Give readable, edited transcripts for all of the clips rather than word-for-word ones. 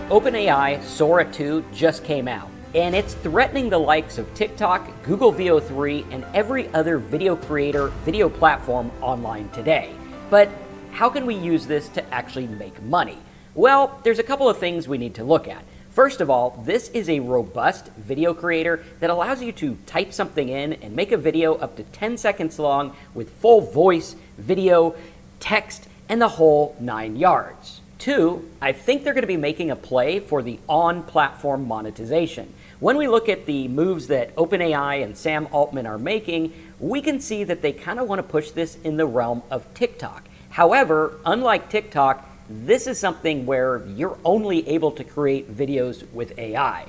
OpenAI Sora 2 just came out, and it's threatening the likes of TikTok, Google VO3, and every other video creator, video platform online today. But how can we use this to actually make money? Well, there's a couple of things we need to look at. First of all, this is a robust video creator that allows you to type something in and make a video up to 10 seconds long with full voice, video, text, and the whole 9 yards. Two, I think they're going to be making a play for the on-platform monetization. When we look at the moves that OpenAI and Sam Altman are making, we can see that they kind of want to push this in the realm of TikTok. However, unlike TikTok, this is something where you're only able to create videos with AI.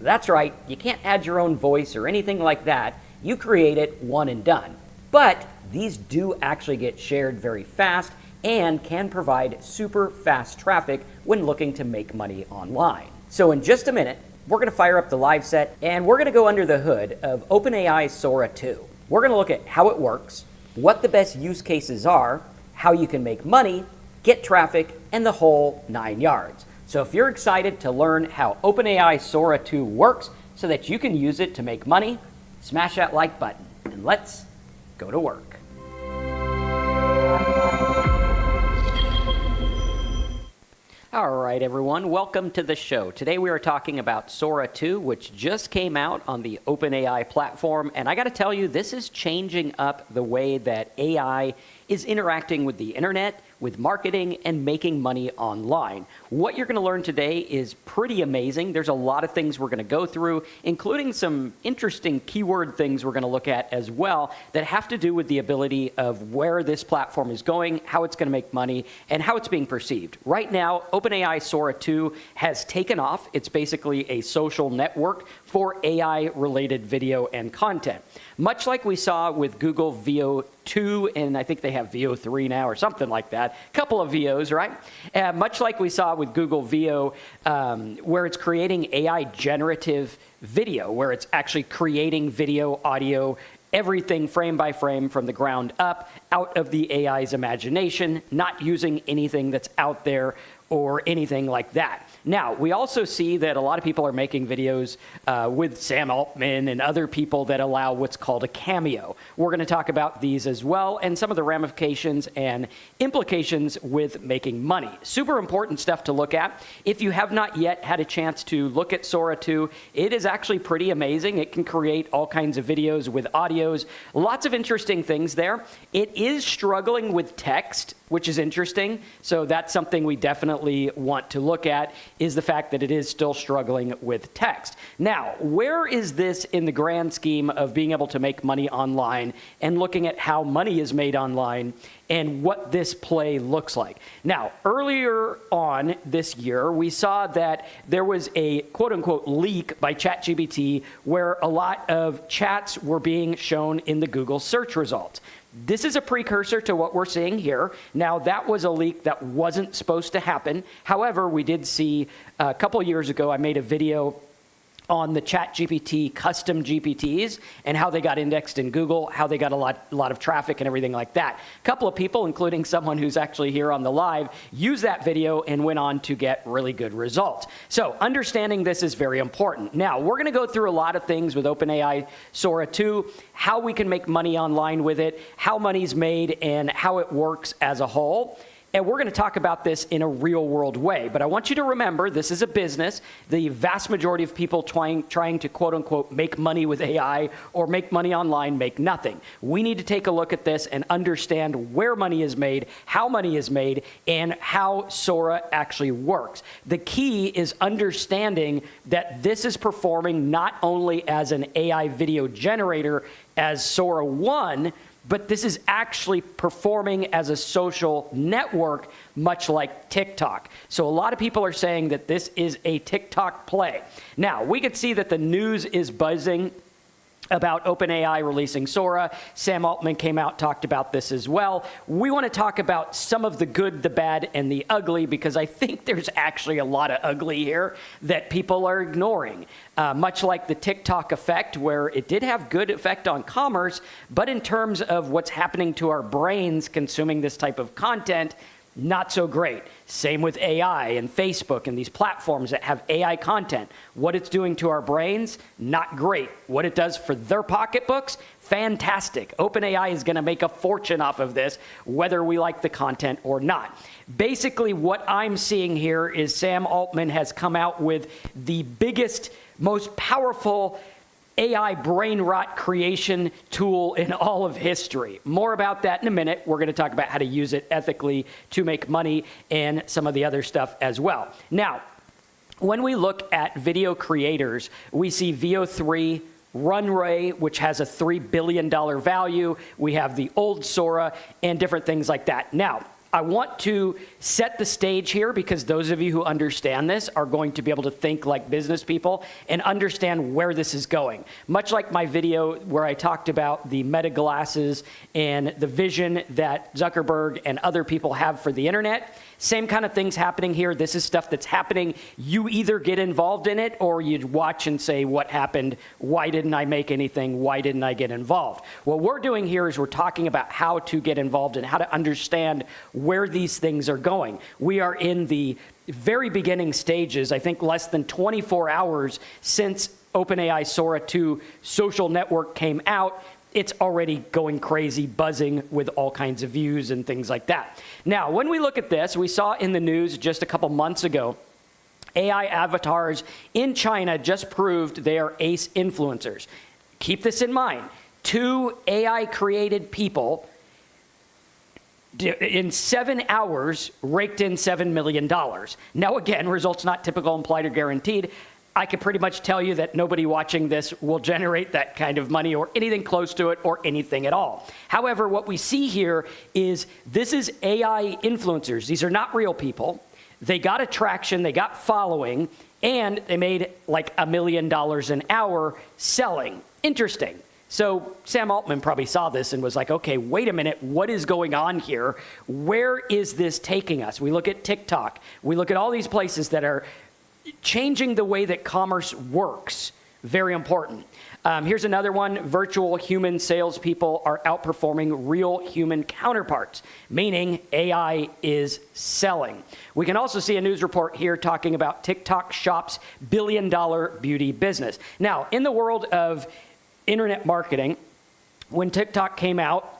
That's right, you can't add your own voice or anything like that. You create it, one and done. But these do actually get shared very fast and can provide super fast traffic when looking to make money online. So in just a minute, we're going to fire up the live set and we're going to go under the hood of OpenAI Sora 2. We're going to look at how it works, what the best use cases are, how you can make money, get traffic, and the whole 9 yards. So if you're excited to learn how OpenAI Sora 2 works so that you can use it to make money, smash that like button and let's go to work. All right, everyone, welcome to the show. Today we are talking about Sora 2, which just came out on the OpenAI platform. And I got to tell you, this is changing up the way that AI is interacting with the internet, with marketing, and making money online. What you're going to learn today is pretty amazing. There's a lot of things we're going to go through, including some interesting keyword things we're going to look at as well that have to do with the ability of where this platform is going, how it's going to make money, and how it's being perceived. Right now, OpenAI Sora 2 has taken off. It's basically a social network for AI-related video and content. Much like we saw with Google VO2, and I think they have VO3 now or something like that, a couple of VOs, right? Much like we saw with Google VO, where it's creating AI generative video, where it's actually creating video, audio, everything frame by frame from the ground up, out of the AI's imagination, not using anything that's out there or anything like that. Now, we also see that a lot of people are making videos with Sam Altman and other people that allow what's called a cameo. We're going to talk about these as well and some of the ramifications and implications with making money. Super important stuff to look at. If you have not yet had a chance to look at Sora 2, it is actually pretty amazing. It can create all kinds of videos with audios, lots of interesting things there. It is struggling with text, which is interesting. So that's something we definitely want to look at, is the fact that it is still struggling with text. Now, where is this in the grand scheme of being able to make money online and looking at how money is made online and what this play looks like? Now, earlier on this year, we saw that there was a quote-unquote leak by ChatGPT where a lot of chats were being shown in the Google search results. This is a precursor to what we're seeing here. Now, that was a leak that wasn't supposed to happen. However, we did see a couple years ago, I made a video on the ChatGPT custom GPTs and how they got indexed in Google, how they got a lot of traffic and everything like that. A couple of people, including someone who's actually here on the live, used that video and went on to get really good results. So understanding this is very important. Now, we're going to go through a lot of things with OpenAI Sora 2, how we can make money online with it, how money's made, and how it works as a whole. And we're going to talk about this in a real world way. But I want you to remember, this is a business. The vast majority of people trying to quote unquote make money with AI or make money online make nothing. We need to take a look at this and understand where money is made, how money is made, and how Sora actually works. The key is understanding that this is performing not only as an AI video generator as Sora 1, but this is actually performing as a social network, much like TikTok. So a lot of people are saying that this is a TikTok play. Now, we could see that the news is buzzing about OpenAI releasing Sora. Sam Altman came out, talked about this as well. We want to talk about some of the good, the bad, and the ugly, because I think there's actually a lot of ugly here that people are ignoring. Much like the TikTok effect, where it did have good effect on commerce, but in terms of what's happening to our brains consuming this type of content, not so great. Same with AI and Facebook and these platforms that have AI content. What it's doing to our brains, not great. What it does for their pocketbooks, fantastic. OpenAI is going to make a fortune off of this, whether we like the content or not. Basically, what I'm seeing here is Sam Altman has come out with the biggest, most powerful AI brain rot creation tool in all of history. More about that in a minute. We're going to talk about how to use it ethically to make money and some of the other stuff as well. Now, when we look at video creators, we see VO3, Runway, which has a $3 billion value. We have the old Sora and different things like that. Now, I want to set the stage here because those of you who understand this are going to be able to think like business people and understand where this is going. Much like my video where I talked about the Meta glasses and the vision that Zuckerberg and other people have for the internet, same kind of things happening here. This is stuff that's happening. You either get involved in it or you watch and say, what happened? Why didn't I make anything? Why didn't I get involved? What we're doing here is we're talking about how to get involved and how to understand where these things are going. We are in the very beginning stages, I think less than 24 hours since OpenAI Sora 2 social network came out. It's already going crazy, buzzing with all kinds of views and things like that. Now, when we look at this, we saw in the news just a couple months ago, AI avatars in China just proved they are ace influencers. Keep this in mind. 2 AI-created people in 7 hours raked in $7 million. Now, again, results not typical, implied, or guaranteed. I can pretty much tell you that nobody watching this will generate that kind of money or anything close to it or anything at all. However, what we see here is this is AI influencers. These are not real people. They got attraction, they got following, and they made like $1 million an hour selling. Interesting. So Sam Altman probably saw this and was like, okay, wait a minute, what is going on here? Where is this taking us? We look at TikTok. We look at all these places that are changing the way that commerce works. Very important. Here's another one. Virtual human salespeople are outperforming real human counterparts, meaning AI is selling. We can also see a news report here talking about TikTok Shop's billion-dollar beauty business. Now, in the world of internet marketing, when TikTok came out,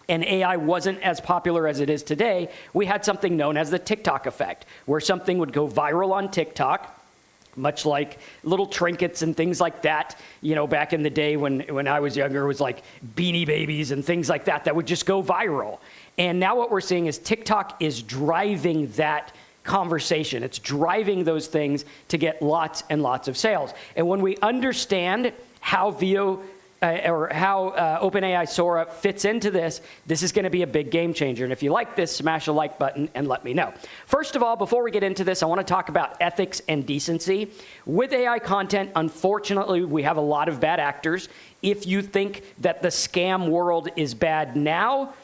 and AI wasn't as popular as it is today, we had something known as the TikTok effect, where something would go viral on TikTok, much like little trinkets and things like that. You know, back in the day when I was younger, it was like Beanie Babies and things like that that would just go viral. And now what we're seeing is TikTok is driving that conversation. It's driving those things to get lots and lots of sales. And when we understand how OpenAI Sora fits into this, this is going to be a big game changer. And if you like this, smash a like button and let me know. First of all, before we get into this, I want to talk about ethics and decency. With AI content, unfortunately, we have a lot of bad actors. If you think that the scam world is bad now,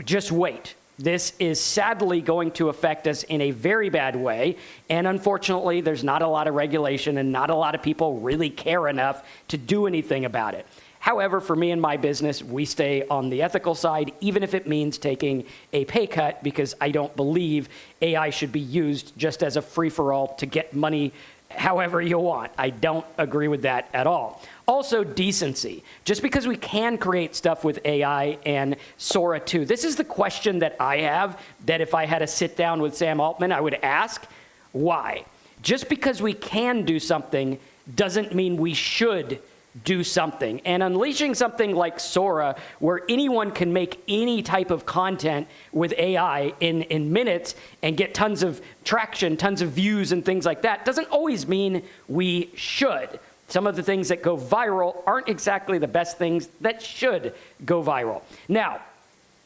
just wait. This is sadly going to affect us in a very bad way, and unfortunately, there's not a lot of regulation and not a lot of people really care enough to do anything about it. However, for me and my business, we stay on the ethical side, even if it means taking a pay cut, because I don't believe AI should be used just as a free-for-all to get money however you want. I don't agree with that at all. Also, decency. Just because we can create stuff with AI and Sora 2, this is the question that I have, that if I had to sit down with Sam Altman, I would ask, why? Just because we can do something doesn't mean we should do something. And unleashing something like Sora, where anyone can make any type of content with AI in minutes and get tons of traction, tons of views and things like that, doesn't always mean we should. Some of the things that go viral aren't exactly the best things that should go viral. Now,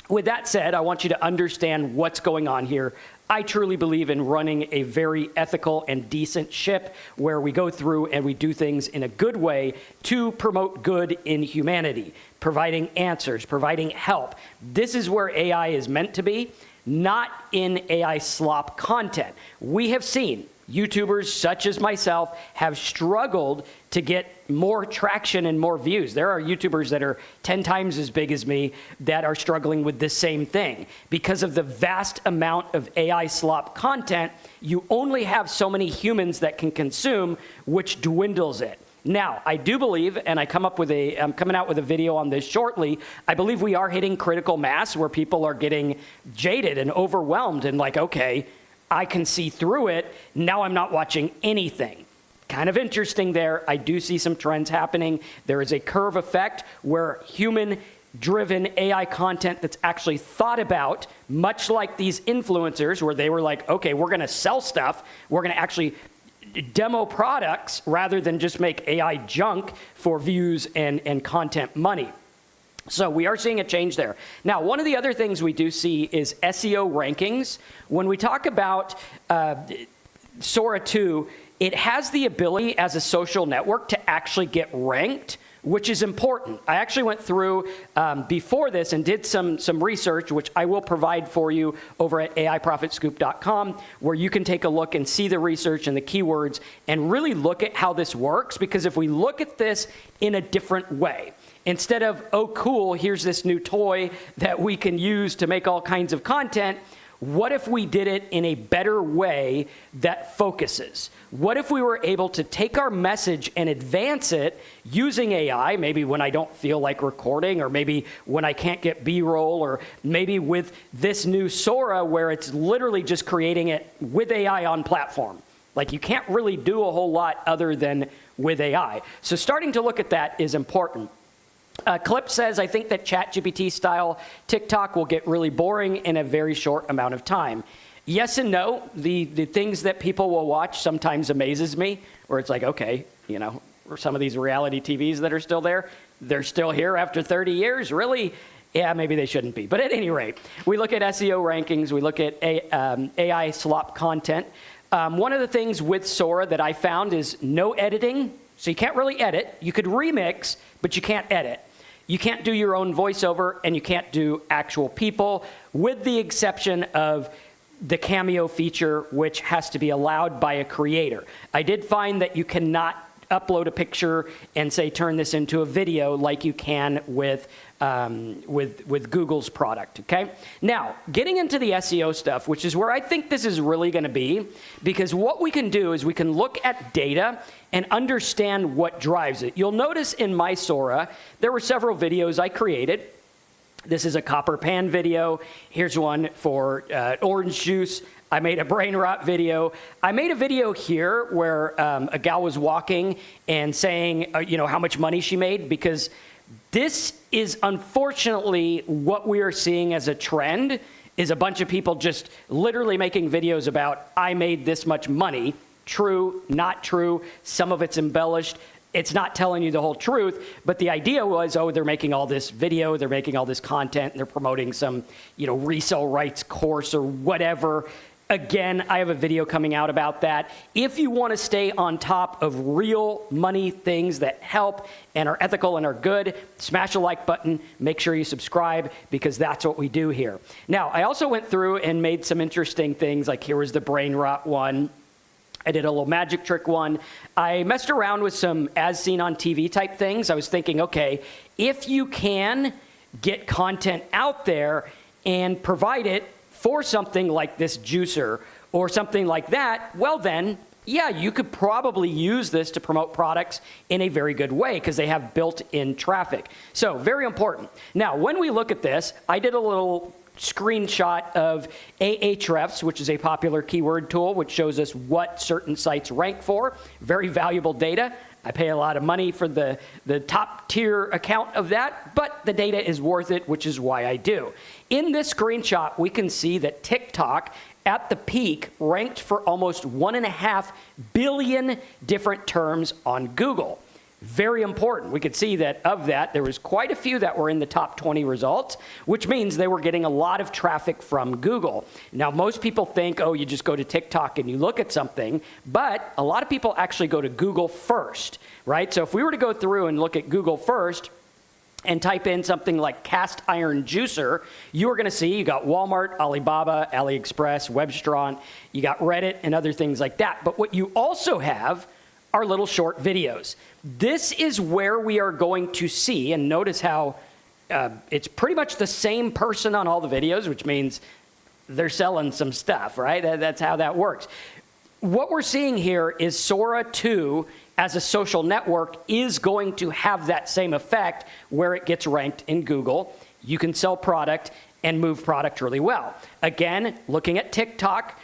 with that said, I want you to understand what's going on here. I truly believe in running a very ethical and decent ship where we go through and we do things in a good way to promote good in humanity, providing answers, providing help. This is where AI is meant to be, not in AI slop content. We have seen YouTubers such as myself have struggled to get more traction and more views. There are YouTubers that are 10 times as big as me that are struggling with this same thing. Because of the vast amount of AI slop content, you only have so many humans that can consume, which dwindles it. Now, I do believe, and I'm coming out with a video on this shortly, I believe we are hitting critical mass where people are getting jaded and overwhelmed and like, okay, I can see through it, now I'm not watching anything. Kind of interesting there. I do see some trends happening. There is a curve effect where human-driven AI content that's actually thought about, much like these influencers where they were like, okay, we're going to sell stuff, we're going to actually demo products rather than just make AI junk for views and content money. So we are seeing a change there. Now, one of the other things we do see is SEO rankings. When we talk about Sora 2, it has the ability as a social network to actually get ranked, which is important. I actually went through before this and did some research, which I will provide for you over at AIProfitScoop.com, where you can take a look and see the research and the keywords and really look at how this works. Because if we look at this in a different way, instead of, oh, cool, here's this new toy that we can use to make all kinds of content, what if we did it in a better way that focuses? What if we were able to take our message and advance it using AI, maybe when I don't feel like recording, or maybe when I can't get B-roll, or maybe with this new Sora where it's literally just creating it with AI on platform. Like you can't really do a whole lot other than with AI. So starting to look at that is important. Clip says, I think that ChatGPT style TikTok will get really boring in a very short amount of time. Yes and no. The things that people will watch sometimes amazes me, where it's like, okay, you know, some of these reality TVs that are still there, they're still here after 30 years, really? Yeah, maybe they shouldn't be. But at any rate, we look at SEO rankings, we look at AI slop content. One of the things with Sora that I found is no editing. So you can't really edit. You could remix, but you can't edit. You can't do your own voiceover, and you can't do actual people, with the exception of the cameo feature, which has to be allowed by a creator. I did find that you cannot upload a picture and say, turn this into a video like you can with Google's product, okay? Now, getting into the SEO stuff, which is where I think this is really gonna be, because what we can do is we can look at data and understand what drives it. You'll notice in my Sora, there were several videos I created. This is a copper pan video. Here's one for orange juice. I made a brain rot video. I made a video here where a gal was walking and saying, you know, how much money she made, because this is unfortunately what we are seeing as a trend, is a bunch of people just literally making videos about, I made this much money. True, not true. Some of it's embellished. It's not telling you the whole truth, but the idea was, oh, they're making all this video, they're making all this content, and they're promoting some, you know, resale rights course or whatever. Again, I have a video coming out about that. If you want to stay on top of real money things that help and are ethical and are good, smash the like button, make sure you subscribe, because that's what we do here. Now, I also went through and made some interesting things, like here was the brain rot one. I did a little magic trick one. I messed around with some as seen on TV type things. I was thinking, okay, if you can get content out there and provide it for something like this juicer or something like that, well then, yeah, you could probably use this to promote products in a very good way because they have built-in traffic. So very important. Now, when we look at this, I did a little screenshot of Ahrefs, which is a popular keyword tool, which shows us what certain sites rank for. Very valuable data. I pay a lot of money for the top tier account of that, but the data is worth it, which is why I do. In this screenshot, we can see that TikTok at the peak ranked for almost 1.5 billion different terms on Google. Very important. We could see that of that, there was quite a few that were in the top 20 results, which means they were getting a lot of traffic from Google. Now, most people think, oh, you just go to TikTok and you look at something, but a lot of people actually go to Google first, right? So if we were to go through and look at Google first, and type in something like cast iron juicer, you're going to see you got Walmart, Alibaba, AliExpress, Webstaurant, you got Reddit and other things like that. But what you also have are little short videos. This is where we are going to see, and notice how it's pretty much the same person on all the videos, which means they're selling some stuff, right? That's how that works. What we're seeing here is Sora 2 as a social network is going to have that same effect where it gets ranked in Google. You can sell product and move product really well. Again, looking at TikTok,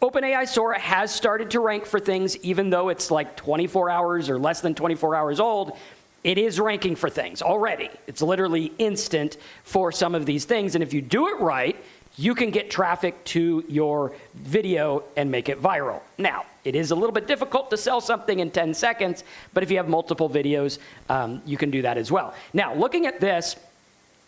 OpenAI Sora has started to rank for things, even though it's like 24 hours or less than 24 hours old. It is ranking for things already. It's literally instant for some of these things. And if you do it right, you can get traffic to your video and make it viral. Now, it is a little bit difficult to sell something in 10 seconds, but if you have multiple videos, you can do that as well. Now, looking at this,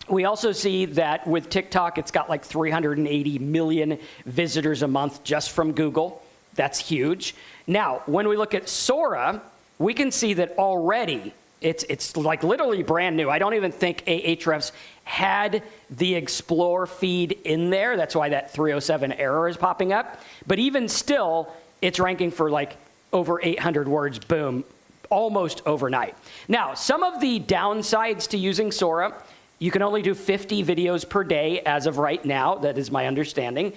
we also see that with TikTok, it's got like 380 million visitors a month just from Google. That's huge. Now, when we look at Sora, we can see that already it's like literally brand new. I don't even think Ahrefs had the Explore feed in there. That's why that 307 error is popping up. But even still, it's ranking for like over 800 words, boom, almost overnight. Now, some of the downsides to using Sora, you can only do 50 videos per day as of right now. That is my understanding.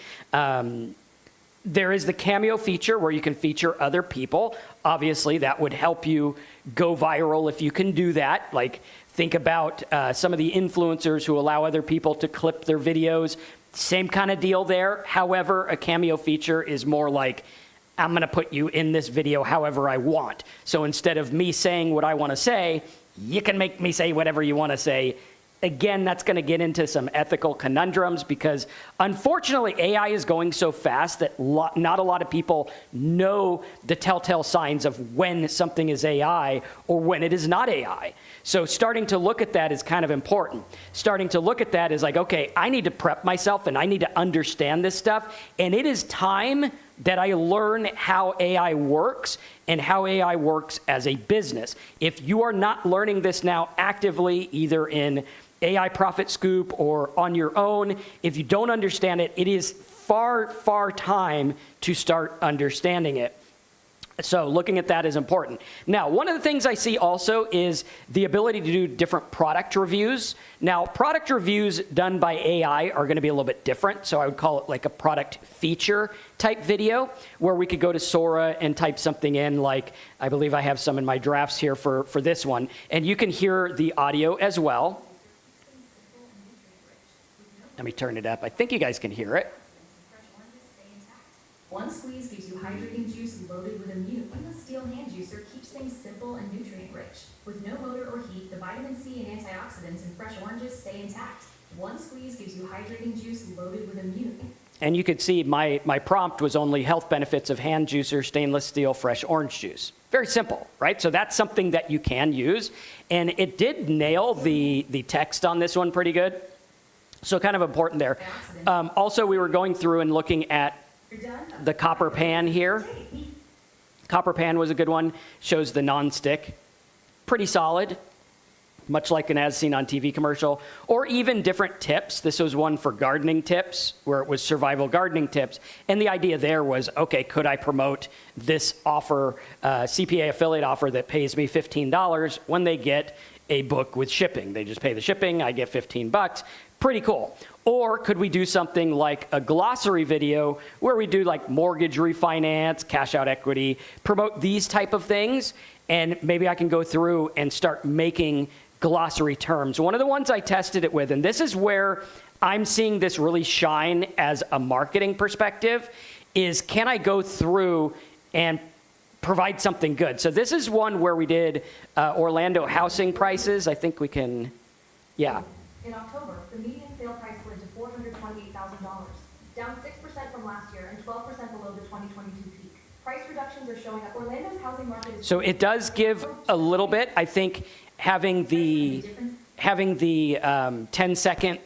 There is the cameo feature where you can feature other people. Obviously, that would help you go viral if you can do that. Like, think about some of the influencers who allow other people to clip their videos. Same kind of deal there. However, a cameo feature is more like, I'm going to put you in this video however I want. So instead of me saying what I want to say, you can make me say whatever you want to say. Again, that's going to get into some ethical conundrums because, unfortunately, AI is going so fast that not a lot of people know the telltale signs of when something is AI or when it is not AI. So starting to look at that is kind of important. Starting to look at that is like, okay, I need to prep myself and I need to understand this stuff. And it is time that I learn how AI works and how AI works as a business. If you are not learning this now actively, either in AI Profit Scoop or on your own, if you don't understand it, it is far time to start understanding it. So looking at that is important. Now, one of the things I see also is the ability to do different product reviews. Now, product reviews done by AI are going to be a little bit different. So I would call it like a product feature type video where we could go to Sora and type something in like, I believe I have some in my drafts here for this one. And you can hear the audio as well. Let me turn it up. I think you guys can hear it. One squeeze gives you hydrating juice loaded with immune. And the steel hand juicer keeps things simple and nutrient-rich. With no motor or heat, the vitamin C and antioxidants in fresh oranges stay intact. One squeeze gives you hydrating juice loaded with immune. And you could see my prompt was only health benefits of hand juicer, stainless steel, fresh orange juice. Very simple, right? So that's something that you can use. And it did nail the text on this one pretty good. So kind of important there. Also, we were going through and looking at the copper pan here. Copper pan was a good one. Shows the non-stick. Pretty solid. Much like an as seen on TV commercial. Or even different tips. This was one for gardening tips, where it was survival gardening tips. And the idea there was, okay, could I promote this offer, CPA affiliate offer that pays me $15 when they get a book with shipping? They just pay the shipping, I get $15. Pretty cool. Or could we do something like a glossary video where we do like mortgage refinance, cash out equity, promote these type of things, and maybe I can go through and start making glossary terms. One of the ones I tested it with, and this is where I'm seeing this really shine as a marketing perspective, is can I go through and provide something good? So this is one where we did Orlando housing prices. I think we can, yeah. In October, the median sale price slid to $428,000, down 6% from last year and 12% below the 2022 peak. Price reductions are showing up. Orlando's housing market is... So it does give a little bit. I think having the 10-second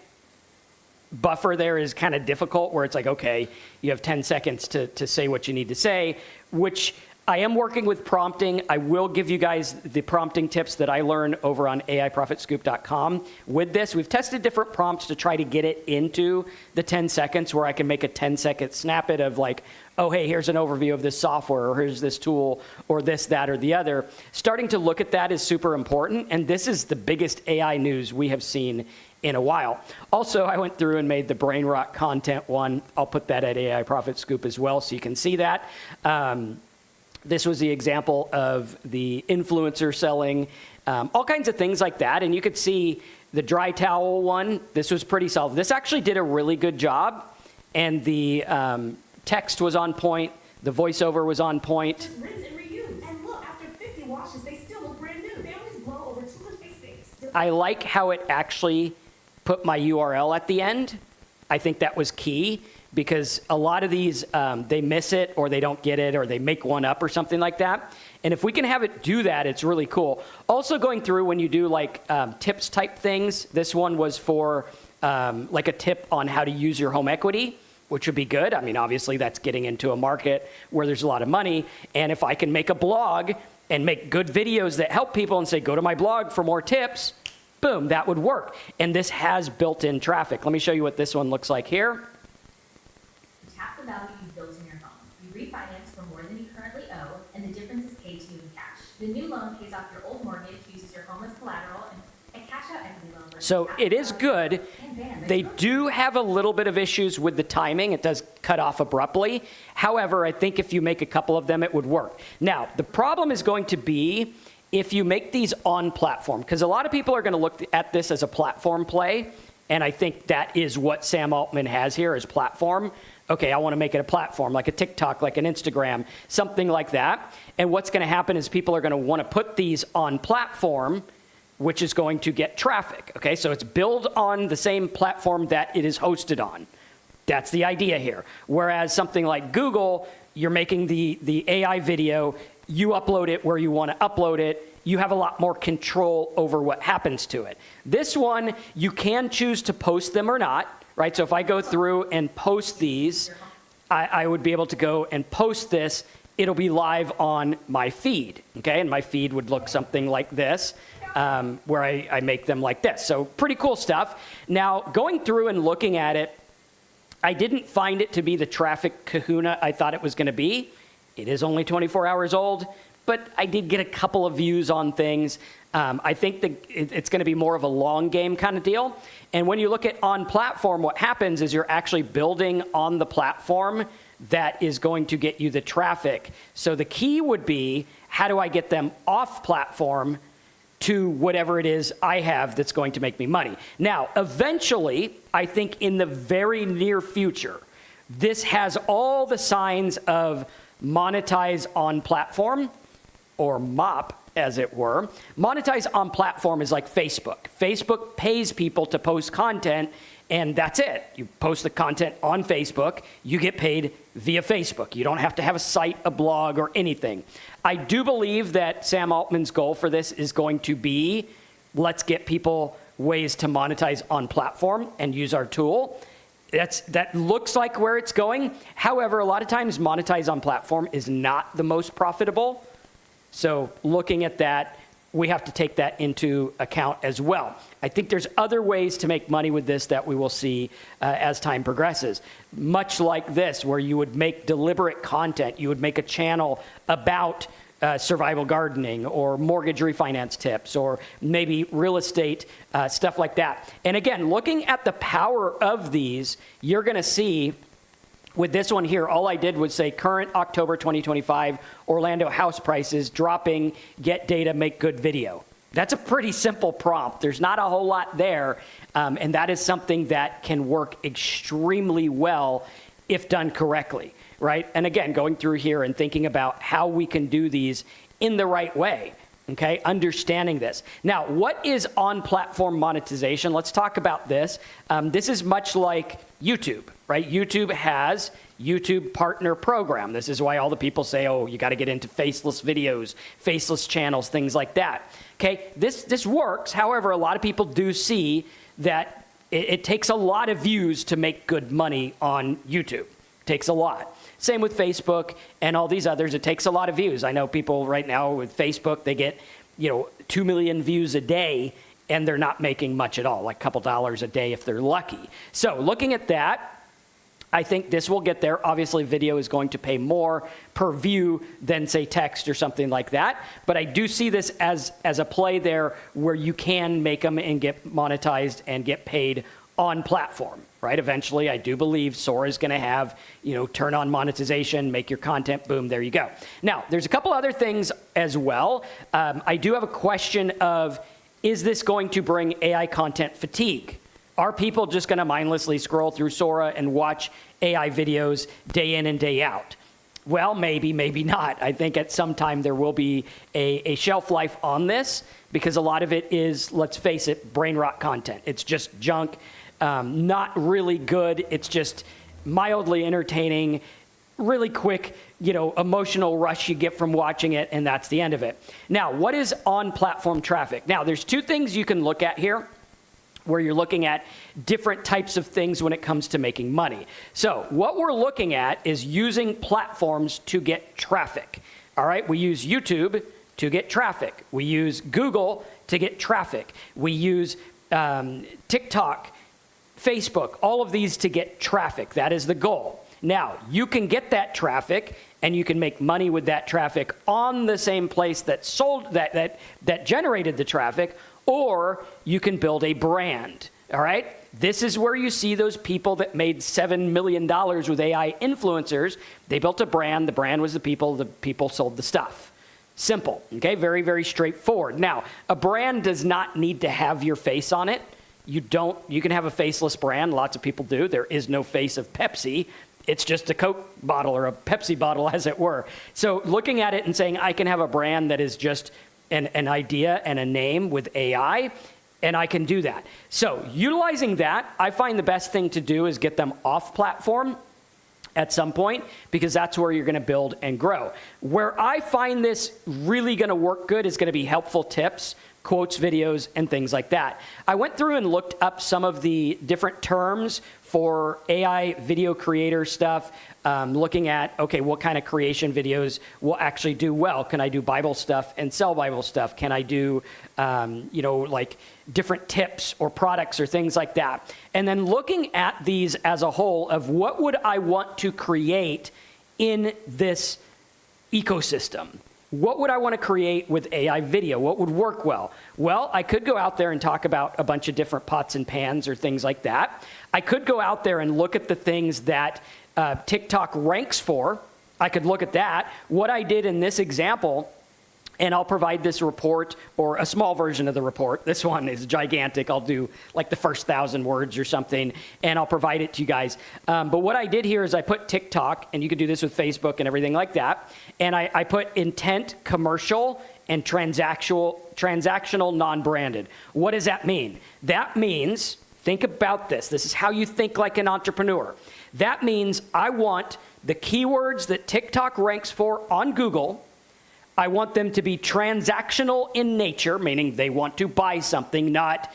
buffer there is kind of difficult, where it's like, okay, you have 10 seconds to say what you need to say, which I am working with prompting. I will give you guys the prompting tips that I learned over on AIProfitScoop.com. With this, we've tested different prompts to try to get it into the 10 seconds where I can make a 10-second snippet of like, oh, hey, here's an overview of this software, or here's this tool, or this, that, or the other. Starting to look at that is super important, and this is the biggest AI news we have seen in a while. Also, I went through and made the brain rot content one. I'll put that at AI Profit Scoop as well, so you can see that. This was the example of the influencer selling, all kinds of things like that. And you could see the dry towel one. This was pretty solid. This actually did a really good job. And the text was on point. The voiceover was on point. Just rinse and reuse. And look, after 50 washes, they still look brand new. They always blow over toothpaste stains. I like how it actually put my URL at the end. I think that was key, because a lot of these, they miss it, or they don't get it, or they make one up or something like that. And if we can have it do that, it's really cool. Also going through when you do like tips type things, this one was for like a tip on how to use your home equity, which would be good. I mean, obviously that's getting into a market where there's a lot of money. And if I can make a blog and make good videos that help people and say, go to my blog for more tips, boom, that would work. And this has built-in traffic. Let me show you what this one looks like here. Tap the value you've built in your home. You refinance for more than you currently owe, and the difference is paid to you in cash. The new loan pays off your old mortgage, uses your home as collateral, and a cash-out equity loan. So it is good. They do have a little bit of issues with the timing. It does cut off abruptly. However, I think if you make a couple of them, it would work. Now, the problem is going to be if you make these on platform, because a lot of people are going to look at this as a platform play, and I think that is what Sam Altman has here as platform. Okay, I want to make it a platform, like a TikTok, like an Instagram, something like that. And what's going to happen is people are going to want to put these on platform, which is going to get traffic. Okay, so it's built on the same platform that it is hosted on. That's the idea here. Whereas something like Google, you're making the AI video, you upload it where you want to upload it, you have a lot more control over what happens to it. This one, you can choose to post them or not, right? So if I go through and post these, I would be able to go and post this. It'll be live on my feed, okay? And my feed would look something like this, where I make them like this. So pretty cool stuff. Now, going through and looking at it, I didn't find it to be the traffic kahuna I thought it was going to be. It is only 24 hours old, but I did get a couple of views on things. I think that it's going to be more of a long game kind of deal. And when you look at on platform, what happens is you're actually building on the platform that is going to get you the traffic. So the key would be, how do I get them off platform to whatever it is I have that's going to make me money? Now, eventually, I think in the very near future, this has all the signs of monetize on platform, or MOP, as it were. Monetize on platform is like Facebook. Facebook pays people to post content, and that's it. You post the content on Facebook, you get paid via Facebook. You don't have to have a site, a blog, or anything. I do believe that Sam Altman's goal for this is going to be, let's get people ways to monetize on platform and use our tool. That looks like where it's going. However, a lot of times monetize on platform is not the most profitable. So looking at that, we have to take that into account as well. I think there's other ways to make money with this that we will see as time progresses. Much like this, where you would make deliberate content. You would make a channel about survival gardening or mortgage refinance tips or maybe real estate, stuff like that. And again, looking at the power of these, you're going to see with this one here, all I did was say current October 2025 Orlando house prices dropping, get data, make good video. That's a pretty simple prompt. There's not a whole lot there, and that is something that can work extremely well if done correctly, right? And again, going through here and thinking about how we can do these in the right way, okay? Understanding this. Now, what is on-platform monetization? Let's talk about this. This is much like YouTube, right? YouTube has YouTube Partner Program. This is why all the people say, oh, you got to get into faceless videos, faceless channels, things like that. Okay, this works. However, a lot of people do see that it takes a lot of views to make good money on YouTube. It takes a lot. Same with Facebook and all these others. It takes a lot of views. I know people right now with Facebook, they get, 2 million views a day, and they're not making much at all, like a couple dollars a day if they're lucky. So looking at that, I think this will get there. Obviously, video is going to pay more per view than, say, text or something like that. But I do see this as a play there where you can make them and get monetized and get paid on platform, right? Eventually, I do believe Sora is going to have, turn on monetization, make your content, boom, there you go. Now, there's a couple other things as well. I do have a question of, is this going to bring AI content fatigue? Are people just going to mindlessly scroll through Sora and watch AI videos day in and day out? Well, maybe, maybe not. I think at some time there will be a shelf life on this because a lot of it is, let's face it, brain rot content. It's just junk, not really good. It's just mildly entertaining, really quick, emotional rush you get from watching it, and that's the end of it. Now, what is on-platform traffic? Now, there's two things you can look at here, where you're looking at different types of things when it comes to making money. So what we're looking at is using platforms to get traffic. All right, we use YouTube to get traffic. We use Google to get traffic. We use TikTok, Facebook, all of these to get traffic. That is the goal. Now, you can get that traffic and you can make money with that traffic on the same place that that generated the traffic, or you can build a brand, all right? This is where you see those people that made $7 million with AI influencers. They built a brand. The brand was the people sold the stuff. Simple, okay? Very, very straightforward. Now, a brand does not need to have your face on it. You can have a faceless brand. Lots of people do. There is no face of Pepsi. It's just a Coke bottle or a Pepsi bottle, as it were. So looking at it and saying, I can have a brand that is just an idea and a name with AI, and I can do that. So utilizing that, I find the best thing to do is get them off platform at some point, because that's where you're going to build and grow. Where I find this really going to work good is going to be helpful tips, quotes, videos, and things like that. I went through and looked up some of the different terms for AI video creator stuff, looking at, okay, what kind of creation videos will actually do well? Can I do Bible stuff and sell Bible stuff? Can I do, like different tips or products or things like that? And then looking at these as a whole of what would I want to create in this ecosystem? What would I want to create with AI video? What would work well? Well, I could go out there and talk about a bunch of different pots and pans or things like that. I could go out there and look at the things that TikTok ranks for. I could look at that. What I did in this example, and I'll provide this report or a small version of the report. This one is gigantic. I'll do like the first 1,000 words or something, and I'll provide it to you guys. But what I did here is I put TikTok, and you could do this with Facebook and everything like that, and I put intent, commercial, and transactional non-branded. What does that mean? That means, think about this. This is how you think like an entrepreneur. That means I want the keywords that TikTok ranks for on Google. I want them to be transactional in nature, meaning they want to buy something, not,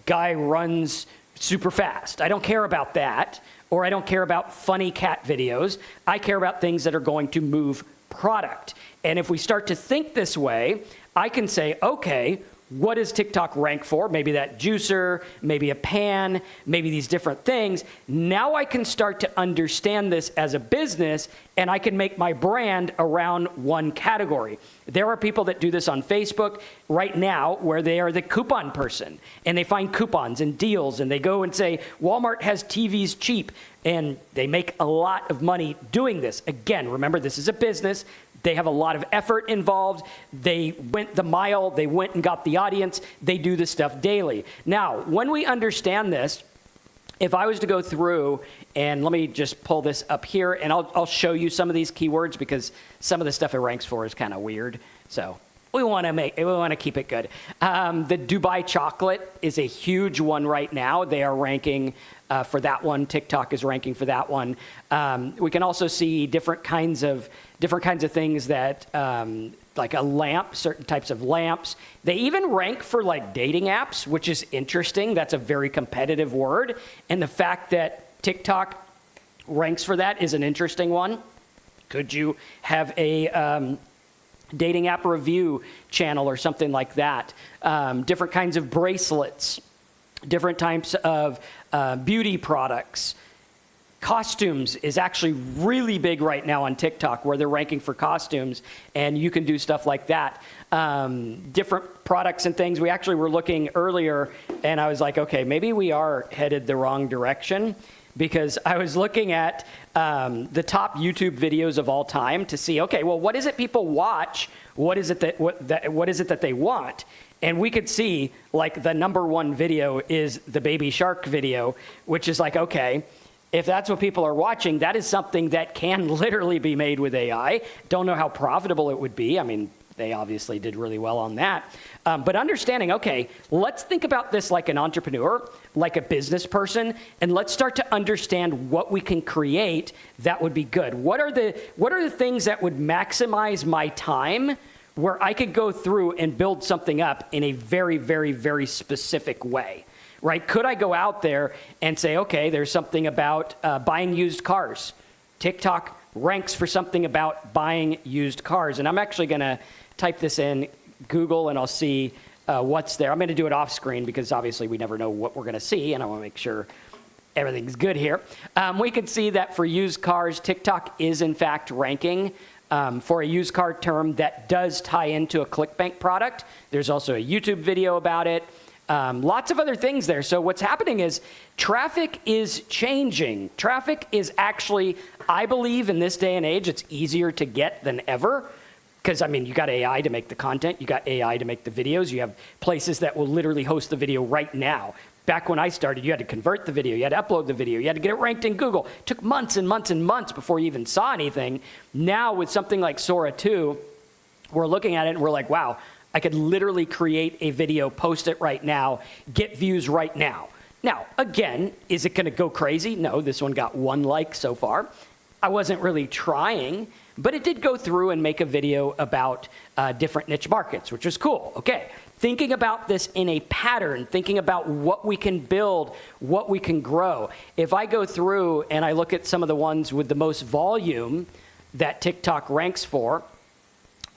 guy runs super fast. I don't care about that, or I don't care about funny cat videos. I care about things that are going to move product. And if we start to think this way, I can say, okay, what does TikTok rank for? Maybe that juicer, maybe a pan, maybe these different things. Now I can start to understand this as a business, and I can make my brand around one category. There are people that do this on Facebook right now where they are the coupon person, and they find coupons and deals, and they go and say, Walmart has TVs cheap, and they make a lot of money doing this. Again, remember, this is a business. They have a lot of effort involved. They went the mile. They went and got the audience. They do this stuff daily. Now, when we understand this, if I was to go through, and let me just pull this up here, and I'll show you some of these keywords because some of the stuff it ranks for is kind of weird. So we want to keep it good. The Dubai chocolate is a huge one right now. They are ranking for that one. TikTok is ranking for that one. We can also see different kinds of things that, like a lamp, certain types of lamps. They even rank for like dating apps, which is interesting. That's a very competitive word. And the fact that TikTok ranks for that is an interesting one. Could you have a dating app review channel or something like that? Different kinds of bracelets, different types of beauty products. Costumes is actually really big right now on TikTok, where they're ranking for costumes, and you can do stuff like that. Different products and things. We actually were looking earlier, and I was like, okay, maybe we are headed the wrong direction, because I was looking at the top YouTube videos of all time to see, okay, well, what is it people watch? What is it that they want? And we could see, like, the #1 video is the baby shark video, which is like, okay, if that's what people are watching, that is something that can literally be made with AI. Don't know how profitable it would be. I mean, they obviously did really well on that. But understanding, okay, let's think about this like an entrepreneur, like a business person, and let's start to understand what we can create that would be good. What are the things that would maximize my time, where I could go through and build something up in a very, very, very specific way? Right? Could I go out there and say, okay, there's something about buying used cars. TikTok ranks for something about buying used cars. And I'm actually going to type this in Google, and I'll see what's there. I'm going to do it off screen, because obviously we never know what we're going to see, and I want to make sure everything's good here. We can see that for used cars, TikTok is in fact ranking for a used car term that does tie into a ClickBank product. There's also a YouTube video about it. Lots of other things there. So what's happening is traffic is changing. Traffic is actually, I believe in this day and age, it's easier to get than ever. Because, I mean, you got AI to make the content. You got AI to make the videos. You have places that will literally host the video right now. Back when I started, you had to convert the video. You had to upload the video. You had to get it ranked in Google. It took months and months and months before you even saw anything. Now, with something like Sora 2, we're looking at it and we're like, wow, I could literally create a video, post it right now, get views right now. Now, again, is it going to go crazy? No, this one got 1 like so far. I wasn't really trying, but it did go through and make a video about different niche markets, which was cool. Okay, thinking about this in a pattern, thinking about what we can build, what we can grow. If I go through and I look at some of the ones with the most volume that TikTok ranks for,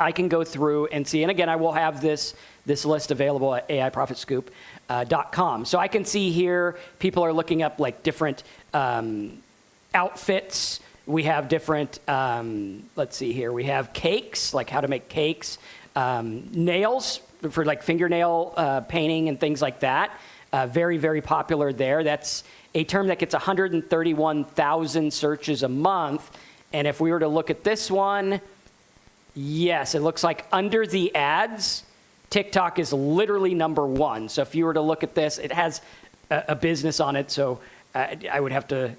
I can go through and see, and again, I will have this list available at AIProfitScoop.com. So I can see here, people are looking up like different outfits. We have different, let's see here, we have cakes, like how to make cakes, nails for like fingernail painting and things like that. Very, very popular there. That's a term that gets 131,000 searches a month. And if we were to look at this one, yes, it looks like under the ads, TikTok is literally #1. So if you were to look at this, it has a business on it, so I would have to,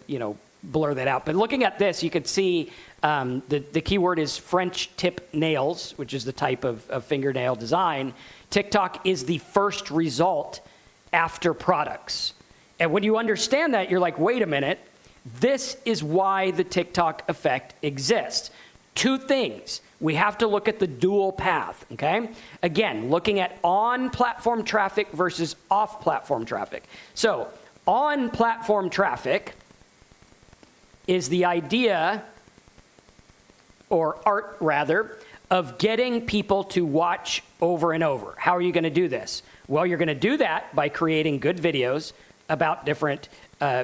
blur that out. But looking at this, you could see the keyword is French tip nails, which is the type of fingernail design. TikTok is the first result after products. And when you understand that, you're like, wait a minute, this is why the TikTok effect exists. 2 things. We have to look at the dual path, okay? Again, looking at on-platform traffic versus off-platform traffic. So on-platform traffic is the idea, or art rather, of getting people to watch over and over. How are you going to do this? Well, you're going to do that by creating good videos about different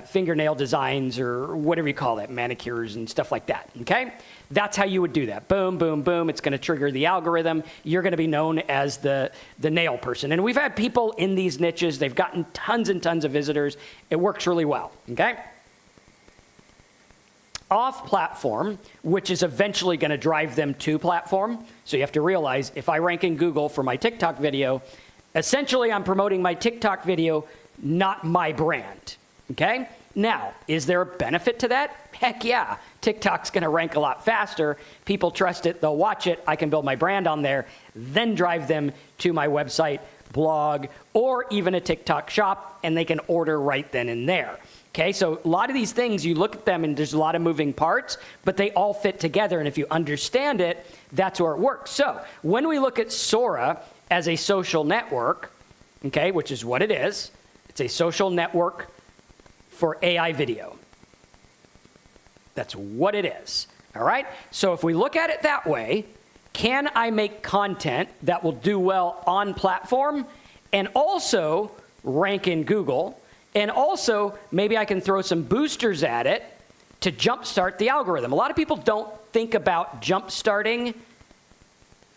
fingernail designs, or whatever you call it, manicures and stuff like that, okay? That's how you would do that. Boom, boom, boom. It's going to trigger the algorithm. You're going to be known as the nail person. And we've had people in these niches. They've gotten tons and tons of visitors. It works really well, okay? Off-platform, which is eventually going to drive them to platform. So you have to realize, if I rank in Google for my TikTok video, essentially I'm promoting my TikTok video, not my brand, okay? Now, is there a benefit to that? Heck yeah. TikTok's going to rank a lot faster. People trust it. They'll watch it. I can build my brand on there, then drive them to my website, blog, or even a TikTok shop, and they can order right then and there. Okay, so a lot of these things, you look at them and there's a lot of moving parts, but they all fit together. And if you understand it, that's where it works. So when we look at Sora as a social network, okay, which is what it is, it's a social network for AI video. That's what it is. All right? So if we look at it that way, can I make content that will do well on platform and also rank in Google? And also, maybe I can throw some boosters at it to jumpstart the algorithm. A lot of people don't think about jumpstarting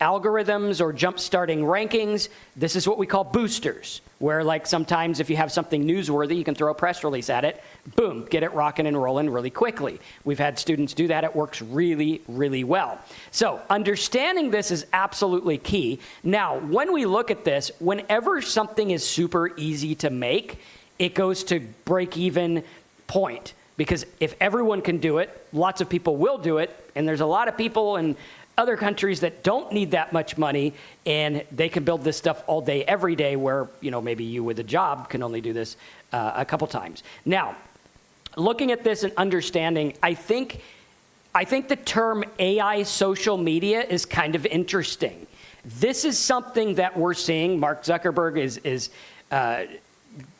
algorithms or jump-starting rankings. This is what we call boosters, where like sometimes if you have something newsworthy, you can throw a press release at it, boom, get it rocking and rolling really quickly. We've had students do that. It works really, really well. So understanding this is absolutely key. Now, when we look at this, whenever something is super easy to make, it goes to break-even point. Because if everyone can do it, lots of people will do it, and there's a lot of people in other countries that don't need that much money, and they can build this stuff all day, every day, where, you know, maybe you with a job can only do this a couple times. Now, looking at this and understanding, I think the term AI social media is kind of interesting. This is something that we're seeing. Mark Zuckerberg is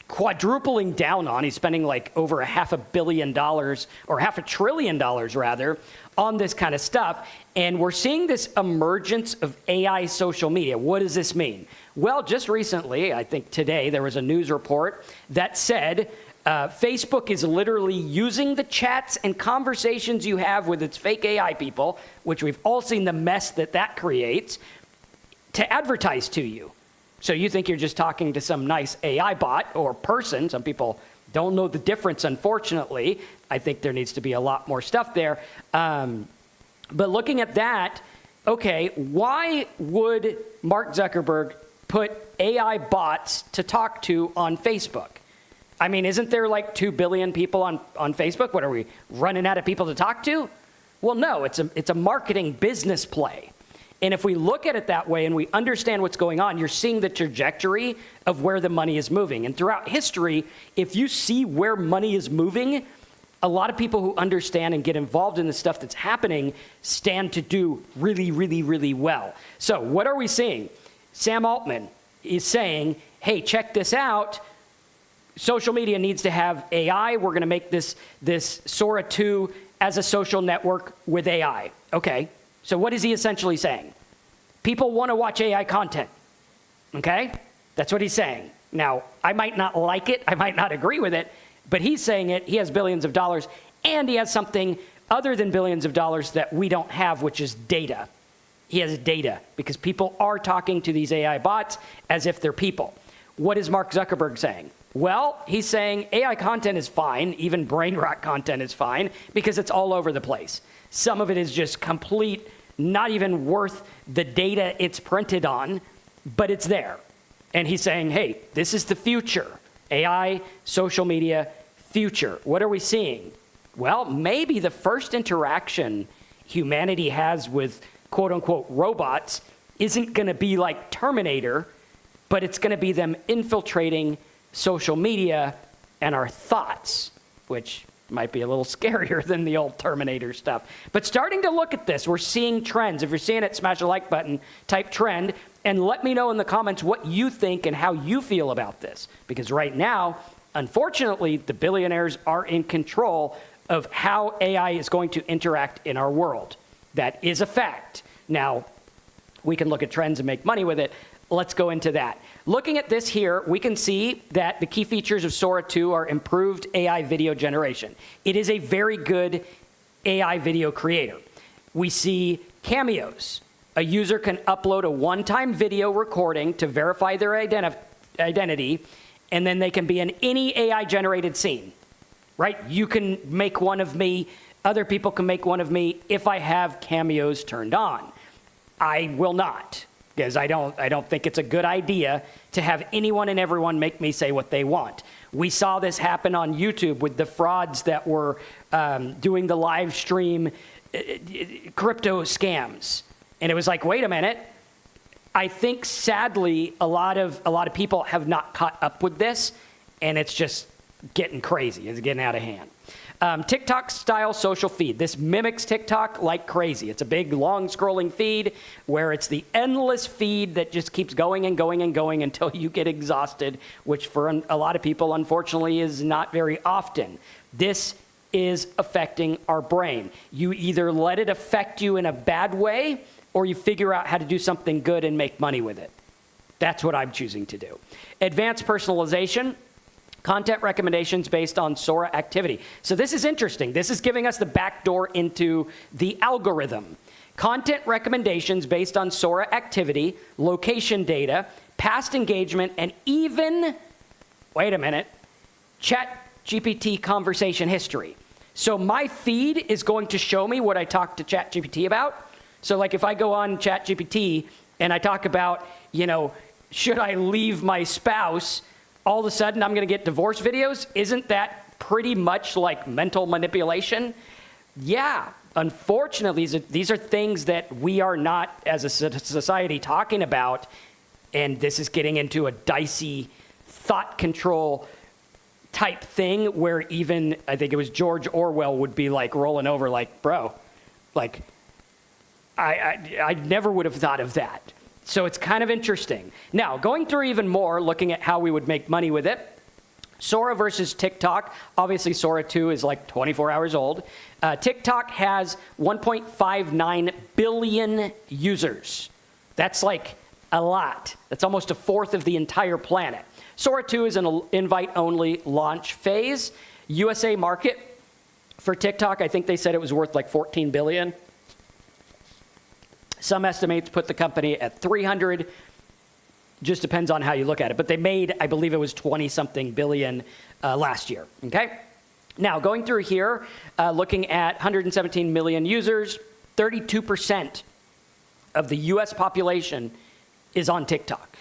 quadrupling down on. He's spending like over $500 million, or $500 billion rather, on this kind of stuff. And we're seeing this emergence of AI social media. What does this mean? Well, just recently, I think today, there was a news report that said Facebook is literally using the chats and conversations you have with its fake AI people, which we've all seen the mess that creates, to advertise to you. So you think you're just talking to some nice AI bot or person. Some people don't know the difference, unfortunately. I think there needs to be a lot more stuff there. But looking at that, okay, why would Mark Zuckerberg put AI bots to talk to on Facebook? I mean, isn't there like 2 billion people on Facebook? What, are we running out of people to talk to? Well, no, it's a marketing business play. And if we look at it that way and we understand what's going on, you're seeing the trajectory of where the money is moving. And throughout history, if you see where money is moving, a lot of people who understand and get involved in the stuff that's happening stand to do really, really, really well. So what are we seeing? Sam Altman is saying, hey, check this out. Social media needs to have AI. We're going to make this Sora 2 as a social network with AI. Okay. So what is he essentially saying? People want to watch AI content, okay? That's what he's saying. Now, I might not like it, I might not agree with it, but he's saying it, he has billions of dollars, and he has something other than billions of dollars that we don't have, which is data. He has data, because people are talking to these AI bots as if they're people. What is Mark Zuckerberg saying? Well, he's saying AI content is fine, even brain rot content is fine, because it's all over the place. Some of it is just complete, not even worth the data it's printed on, but it's there. And he's saying, hey, this is the future. AI, social media, future. What are we seeing? Well, maybe the first interaction humanity has with quote unquote robots isn't going to be like Terminator, but it's going to be them infiltrating social media and our thoughts, which might be a little scarier than the old Terminator stuff. But starting to look at this, we're seeing trends. If you're seeing it, smash the like button, type trend, and let me know in the comments what you think and how you feel about this. Because right now, unfortunately, the billionaires are in control of how AI is going to interact in our world. That is a fact. Now, we can look at trends and make money with it. Let's go into that. Looking at this here, we can see that the key features of Sora 2 are improved AI video generation. It is a very good AI video creator. We see cameos. A user can upload a one-time video recording to verify their identity, and then they can be in any AI-generated scene, right? You can make one of me. Other people can make one of me if I have cameos turned on. I will not, because I don't think it's a good idea to have anyone and everyone make me say what they want. We saw this happen on YouTube with the frauds that were doing the live stream crypto scams. And it was like, wait a minute. I think sadly, a lot of people have not caught up with this, and it's just getting crazy. It's getting out of hand. TikTok-style social feed. This mimics TikTok like crazy. It's a big, long scrolling feed where it's the endless feed that just keeps going and going and going until you get exhausted, which for a lot of people, unfortunately, is not very often. This is affecting our brain. You either let it affect you in a bad way, or you figure out how to do something good and make money with it. That's what I'm choosing to do. Advanced personalization, content recommendations based on Sora activity. So this is interesting. This is giving us the backdoor into the algorithm. Content recommendations based on Sora activity, location data, past engagement, and even, wait a minute, ChatGPT conversation history. So my feed is going to show me what I talked to ChatGPT about. So like if I go on ChatGPT and I talk about, should I leave my spouse, all of a sudden I'm going to get divorce videos. Isn't that pretty much like mental manipulation? Yeah, unfortunately, these are things that we are not, as a society, talking about, and this is getting into a dicey thought control type thing where even, I think it was George Orwell would be like rolling over like, bro, like, I never would have thought of that. So it's kind of interesting. Now, going through even more, looking at how we would make money with it, Sora versus TikTok. Obviously, Sora 2 is like 24 hours old. TikTok has 1.59 billion users. That's like a lot. That's almost a fourth of the entire planet. Sora 2 is an invite-only launch phase. USA market for TikTok, I think they said it was worth like 14 billion. Some estimates put the company at 300. Just depends on how you look at it. But they made, I believe it was 20-something billion last year, okay? Now, going through here, looking at 117 million users, 32% of the US population is on TikTok.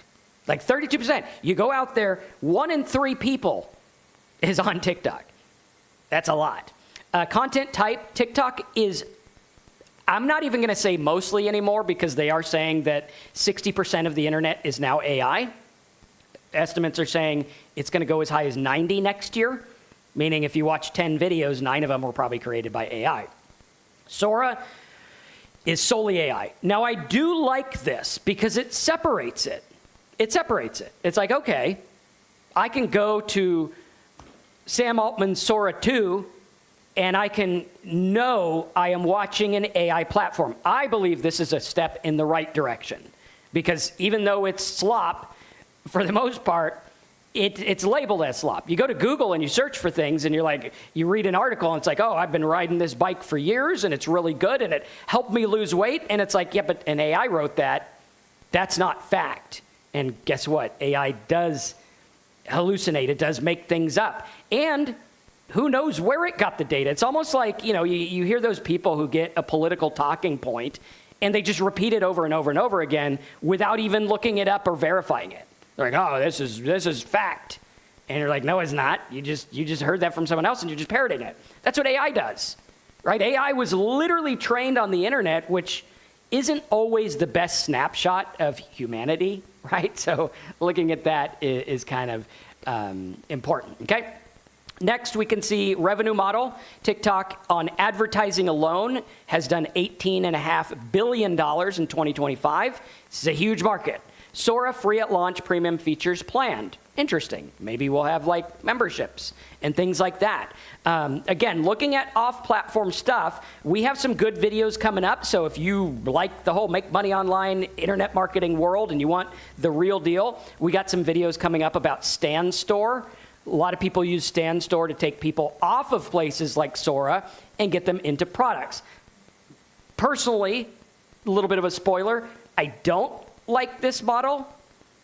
Like 32%. You go out there, 1 in 3 people is on TikTok. That's a lot. Content type, TikTok is, I'm not even going to say mostly anymore because they are saying that 60% of the internet is now AI. Estimates are saying it's going to go as high as 90 next year, meaning if you watch 10 videos, 9 of them were probably created by AI. Sora is solely AI. Now, I do like this because it separates it. It separates it. It's like, okay, I can go to Sam Altman's Sora 2 and I can know I am watching an AI platform. I believe this is a step in the right direction because even though it's slop, for the most part, it's labeled as slop. You go to Google and you search for things and you're like, you read an article and it's like, oh, I've been riding this bike for years and it's really good and it helped me lose weight. And it's like, yeah, but an AI wrote that. That's not fact. And guess what? AI does hallucinate. It does make things up. And who knows where it got the data? It's almost like, you hear those people who get a political talking point and they just repeat it over and over and over again without even looking it up or verifying it. They're like, oh, this is fact. And you're like, no, it's not. You just heard that from someone else and you're just parroting it. That's what AI does, right? AI was literally trained on the internet, which isn't always the best snapshot of humanity, right? So looking at that is kind of important, okay? Next, we can see revenue model. TikTok on advertising alone has done $18.5 billion in 2025. This is a huge market. Sora free at launch, premium features planned. Interesting. Maybe we'll have like memberships and things like that. Again, looking at off-platform stuff, we have some good videos coming up. So if you like the whole make money online internet marketing world and you want the real deal, we got some videos coming up about Stan Store. A lot of people use Stan Store to take people off of places like Sora and get them into products. Personally, a little bit of a spoiler, I don't like this model.